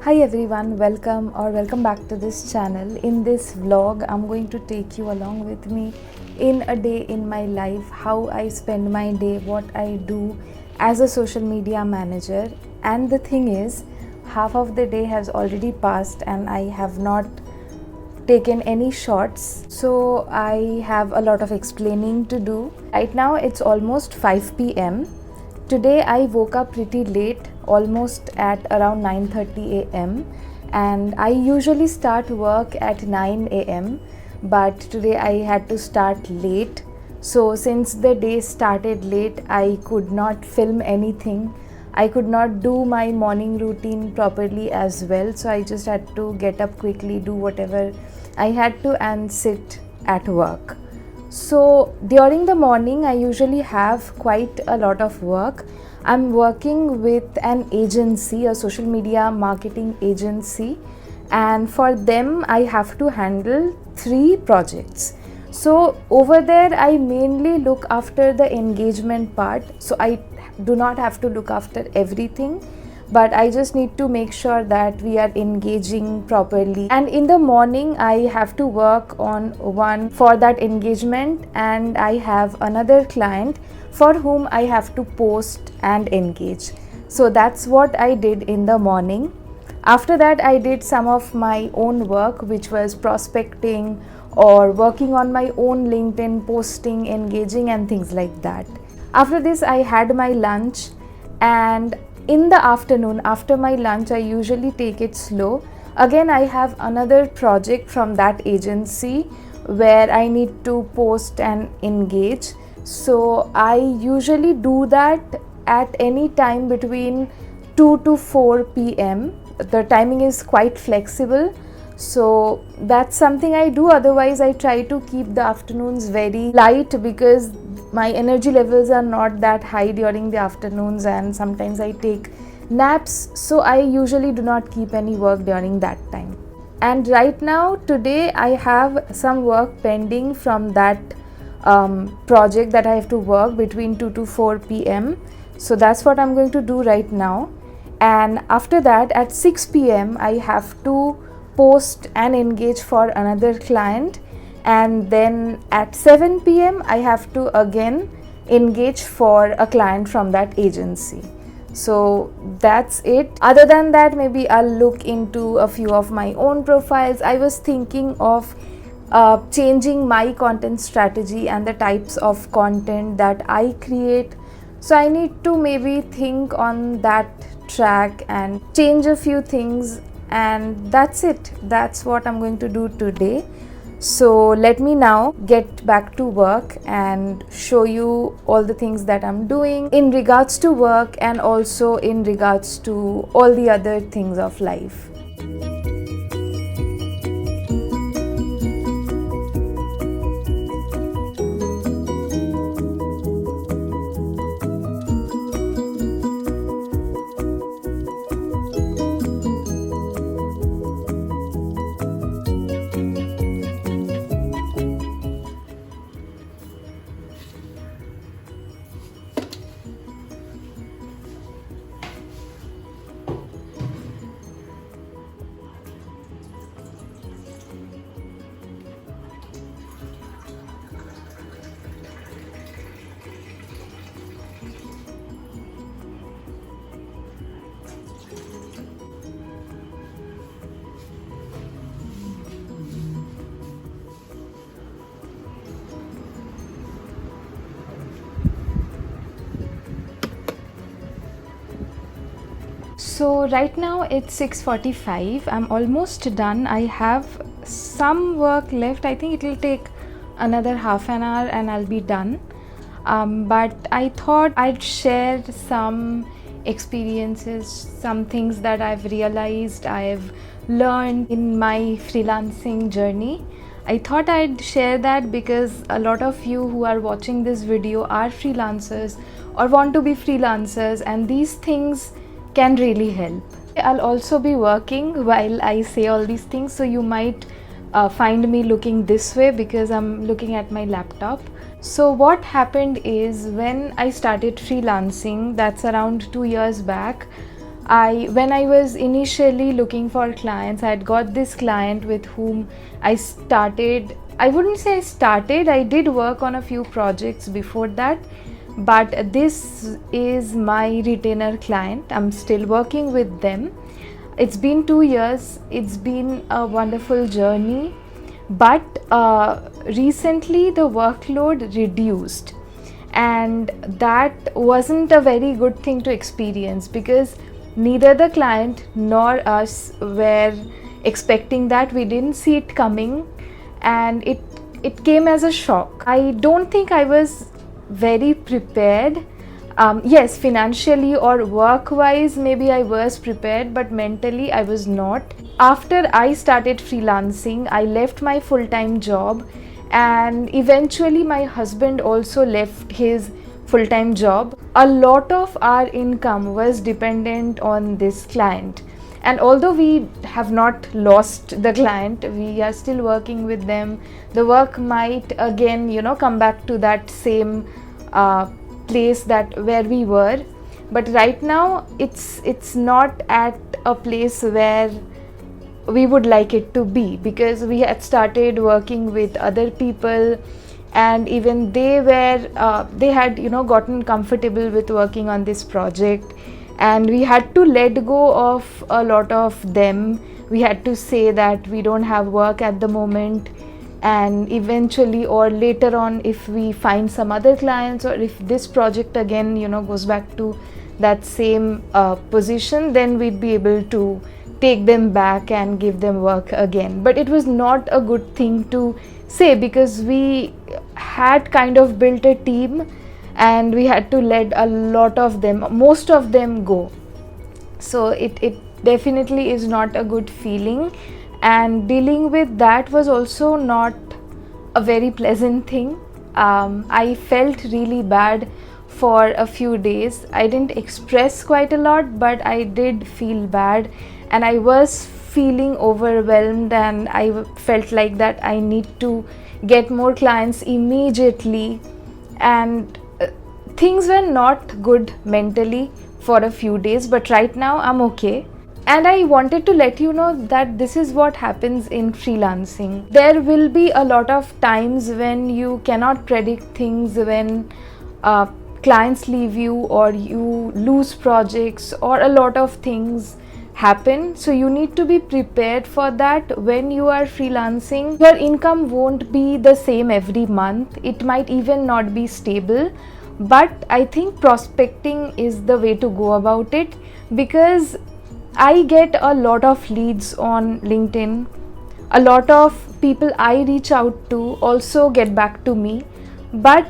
Hi everyone, welcome back to this channel. In this vlog, I'm going to take you along with me in a day in my life, how I spend my day, what I do as a social media manager. And the thing is, half of the day has already passed and I have not taken any shots, so I have a lot of explaining to do. Right now it's almost 5 p.m. Today I woke up pretty late, almost at around 9:30 a.m. and I usually start work at 9 a.m. but today I had to start late. So since the day started late, I could not film anything. I could not do my morning routine properly as well. So I just had to get up quickly, do whatever I had to and sit at work. So during the morning, I usually have quite a lot of work. I'm working with an agency, a social media marketing agency, and for them I have to handle 3 projects. So over there I mainly look after the engagement part, so I do not have to look after everything, but I just need to make sure that we are engaging properly. And in the morning I have to work on one for that engagement, and I have another client for whom I have to post and engage. So that's what I did in the morning. After that I did some of my own work, which was prospecting or working on my own LinkedIn, posting, engaging and things like that. After this I had my lunch, and in the afternoon after my lunch I usually take it slow. Again I have another project from that agency where I need to post and engage. So I usually do that at any time between 2 to 4 p.m. The timing is quite flexible. So that's something I do. Otherwise I try to keep the afternoons very light because my energy levels are not that high during the afternoons, and sometimes I take naps, so I usually do not keep any work during that time. And right now today I have some work pending from that project that I have to work between 2 to 4 p.m. So that's what I'm going to do right now. And after that at 6 p.m. I have to post and engage for another client, and then at 7 p.m. I have to again engage for a client from that agency. So that's it. Other than that, maybe I'll look into a few of my own profiles. I was thinking of changing my content strategy and the types of content that I create. So I need to maybe think on that track and change a few things, and that's it. That's what I'm going to do today. So let me now get back to work and show you all the things that I'm doing in regards to work and also in regards to all the other things of life. So right now it's 6:45. I'm almost done. I have some work left. I think it will take another half an hour and I'll be done. But I thought I'd share some experiences, some things that I've realized, I've learned in my freelancing journey. I thought I'd share that because a lot of you who are watching this video are freelancers or want to be freelancers, and these things can really help. I'll also be working while I say all these things, so you might find me looking this way because I'm looking at my laptop. So what happened is, when I started freelancing, that's around 2 years back, When I was initially looking for clients, I had got this client with whom I started. I wouldn't say I started, I did work on a few projects before that, but this is my retainer client. I'm still working with them. It's been 2 years, it's been a wonderful journey, but recently the workload reduced, and that wasn't a very good thing to experience, because neither the client nor us were expecting that. We didn't see it coming, and it came as a shock. I don't think I was very prepared. Yes, financially or work wise maybe I was prepared, but mentally I was not. After I started freelancing, I left my full-time job, and eventually my husband also left his full-time job. A lot of our income was dependent on this client, and although we have not lost the client, we are still working with them. The work might again, come back to that same place that where we were, but right now it's not at a place where we would like it to be, because we had started working with other people, and even they had gotten comfortable with working on this project, and we had to let go of a lot of them. We had to say that we don't have work at the moment, and eventually or later on, if we find some other clients, or if this project again goes back to that same position, then we'd be able to take them back and give them work again. But it was not a good thing to say, because we had kind of built a team, and we had to let most of them go. So it definitely is not a good feeling, and dealing with that was also not a very pleasant thing. I felt really bad for a few days. I didn't express quite a lot, but I did feel bad, and I was feeling overwhelmed, and I felt like that I need to get more clients immediately, and things were not good mentally for a few days, but right now I'm okay. And I wanted to let you know that this is what happens in freelancing. There will be a lot of times when you cannot predict things, when clients leave you, or you lose projects, or a lot of things happen. So you need to be prepared for that. When you are freelancing, your income won't be the same every month. It might even not be stable. But I think prospecting is the way to go about it, because I get a lot of leads on LinkedIn. A lot of people I reach out to also get back to me, but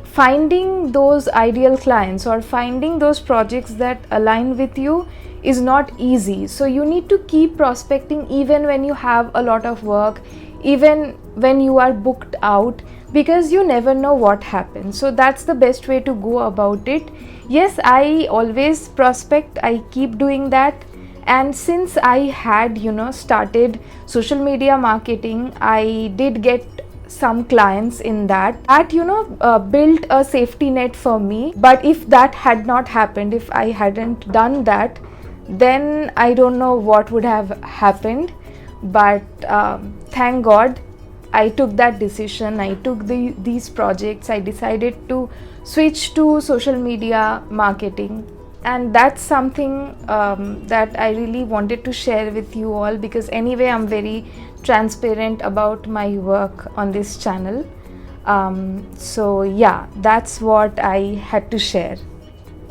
finding those ideal clients or finding those projects that align with you is not easy. So you need to keep prospecting even when you have a lot of work, even when you are booked out, because you never know what happens. So that's the best way to go about it. Yes, I always prospect, I keep doing that. And since I had started social media marketing, I did get some clients in that built a safety net for me. But if that had not happened, if I hadn't done that, then I don't know what would have happened. But thank God I took that decision. I took these projects. I decided to switch to social media marketing, and that's something that I really wanted to share with you all, because anyway I'm very transparent about my work on this channel. So yeah, that's what I had to share.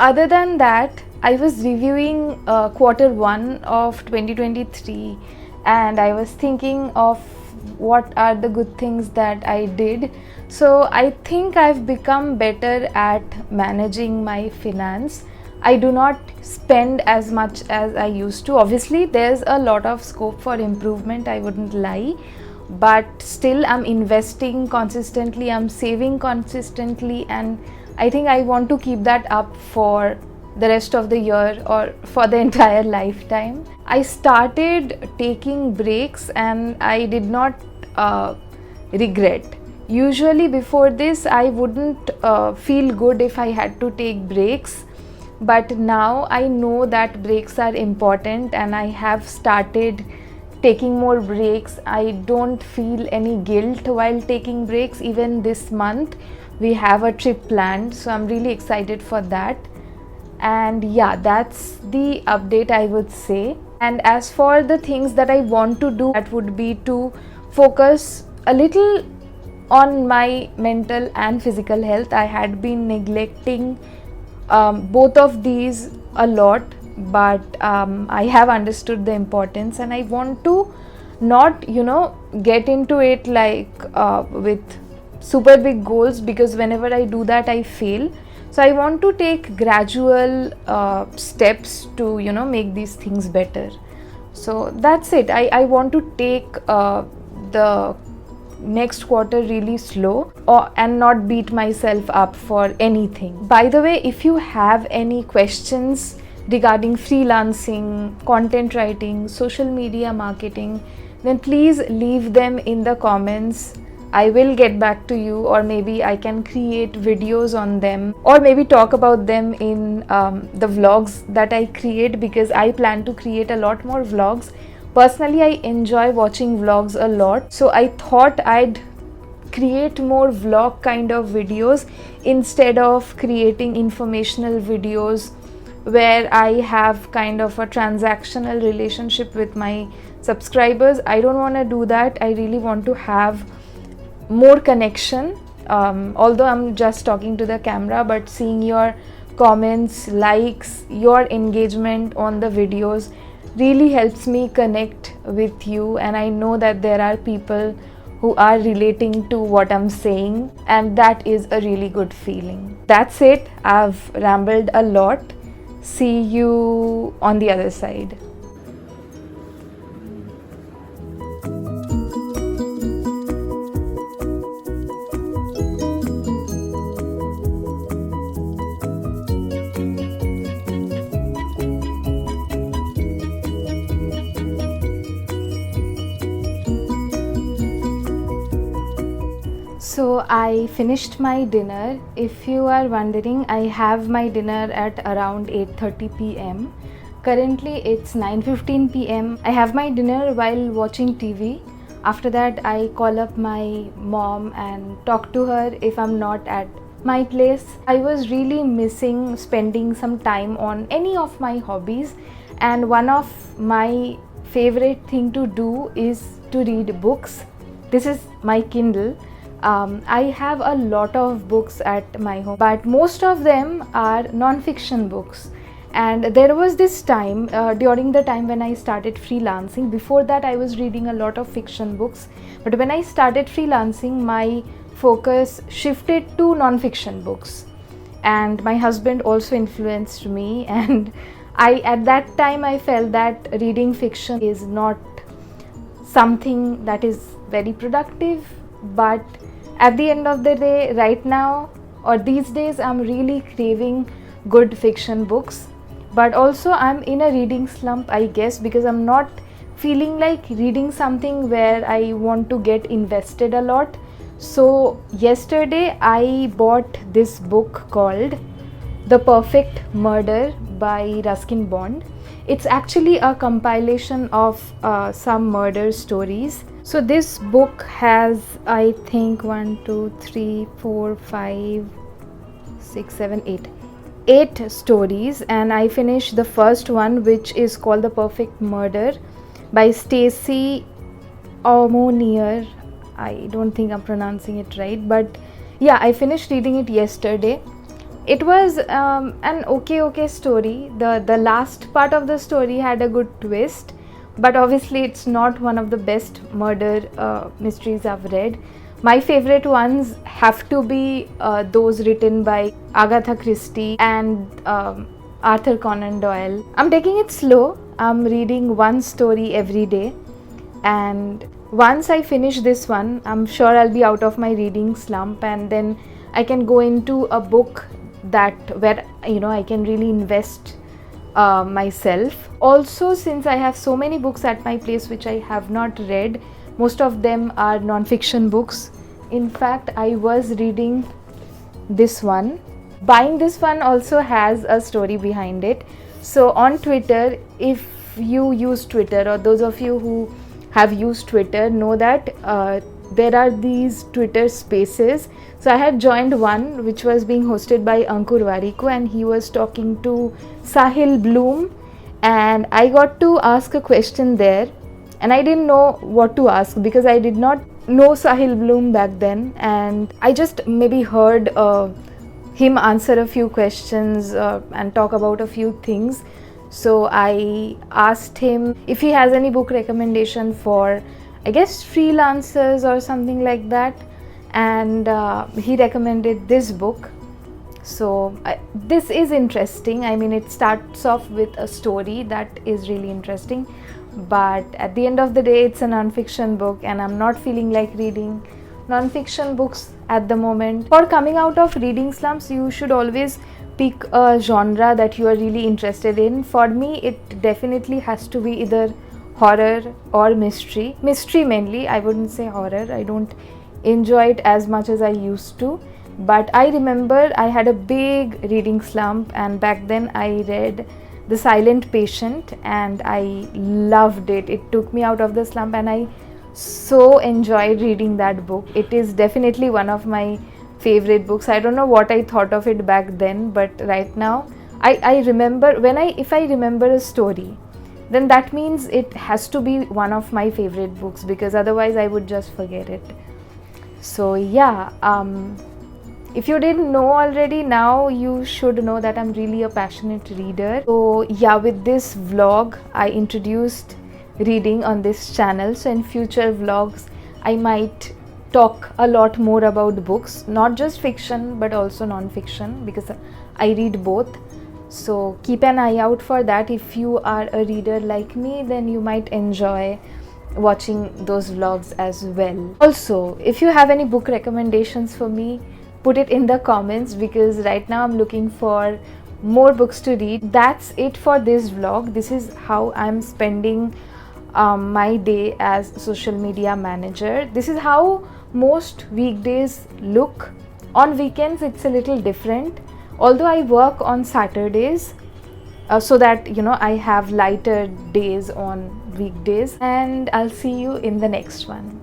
Other than that, I was reviewing Q1 of 2023, and I was thinking of what are the good things that I did. So I think I've become better at managing my finance. I do not spend as much as I used to. Obviously, there's a lot of scope for improvement, I wouldn't lie, but still I'm investing consistently, I'm saving consistently, and I think I want to keep that up for the rest of the year or for the entire lifetime. I started taking breaks, and I did not regret. Usually before this, I wouldn't feel good if I had to take breaks. but now I know that breaks are important and I have started taking more breaks. I don't feel any guilt while taking breaks. Even this month we have a trip planned, so I'm really excited for that. And yeah, that's the update I would say. And as for the things that I want to do, that would be to focus a little on my mental and physical health. I had been neglecting both of these a lot, but I have understood the importance, and I want to not get into it like with super big goals, because whenever I do that I fail. So I want to take gradual steps to make these things better. So that's it. I want to take the next quarter really slow, and not beat myself up for anything. By the way, if you have any questions regarding freelancing, content writing, social media marketing, then please leave them in the comments. I will get back to you, or maybe I can create videos on them, or maybe talk about them in the vlogs that I create, because I plan to create a lot more vlogs. Personally, I enjoy watching vlogs a lot, so I thought I'd create more vlog kind of videos instead of creating informational videos where I have kind of a transactional relationship with my subscribers. I don't want to do that. I really want to have more connection, although I'm just talking to the camera, but seeing your comments, likes, your engagement on the videos really helps me connect with you, and I know that there are people who are relating to what I'm saying, and that is a really good feeling. That's it. I've rambled a lot. See you on the other side. So I finished my dinner. If you are wondering, I have my dinner at around 8:30 p.m. Currently it's 9:15 p.m. I have my dinner while watching TV. After that I call up my mom and talk to her if I'm not at my place. I was really missing spending some time on any of my hobbies, and one of my favorite thing to do is to read books. This is my Kindle. I have a lot of books at my home, but most of them are non-fiction books. And there was this time during the time when I started freelancing. Before that I was reading a lot of fiction books, but when I started freelancing my focus shifted to non-fiction books, and my husband also influenced me. And at that time I felt that reading fiction is not something that is very productive, but at the end of the day, right now or these days, I'm really craving good fiction books. But also I'm in a reading slump, I guess, because I'm not feeling like reading something where I want to get invested a lot. So yesterday I bought this book called The Perfect Murder by Ruskin Bond. It's actually a compilation of some murder stories. So this book has, I think, 1, 2, 3, 4, 5, 6, 7, 8 stories, and I finished the first one, which is called The Perfect Murder by Stacey Aumonier. I don't think I'm pronouncing it right, but yeah, I finished reading it yesterday. It was an okay story. The last part of the story had a good twist, but obviously it's not one of the best murder mysteries I've read. My favorite ones have to be those written by Agatha Christie and Arthur Conan Doyle. I'm taking it slow. I'm reading one story every day, and once I finish this one, I'm sure I'll be out of my reading slump, and then I can go into a book where I can really invest myself. Also, since I have so many books at my place which I have not read, most of them are non-fiction books. In fact, I was reading this one, Buying this one also has a story behind it. So on Twitter, if you use Twitter, or those of you who have used Twitter know that there are these Twitter spaces. So I had joined one which was being hosted by Ankur Wariko, and he was talking to Sahil Bloom, and I got to ask a question there, and I didn't know what to ask because I did not know Sahil Bloom back then, and I just maybe heard him answer a few questions and talk about a few things. So I asked him if he has any book recommendation for, I guess, freelancers or something like that, and he recommended this book. So this is interesting. I mean, it starts off with a story that is really interesting, but at the end of the day it's a non-fiction book, and I'm not feeling like reading non-fiction books at the moment. For coming out of reading slumps, you should always pick a genre that you are really interested in. For me, it definitely has to be either horror or mystery mainly. I wouldn't say horror, I don't enjoy it as much as I used to. But I remember I had a big reading slump, and back then I read The Silent Patient and I loved it. It took me out of the slump, and I so enjoyed reading that book. It is definitely one of my favorite books. I don't know what I thought of it back then, but right now I remember if I remember a story, then that means it has to be one of my favorite books, because otherwise I would just forget it. So yeah, if you didn't know already, now you should know that I'm really a passionate reader. So yeah, with this vlog I introduced reading on this channel. So in future vlogs I might talk a lot more about books, not just fiction but also non-fiction, because I read both. So keep an eye out for that. If you are a reader like me, then you might enjoy watching those vlogs as well. Also, if you have any book recommendations for me, put it in the comments, because right now I'm looking for more books to read. That's it for this vlog. This is how I'm spending my day as social media manager. This is how most weekdays look. On weekends it's a little different, although I work on Saturdays so that I have lighter days on weekdays. And I'll see you in the next one.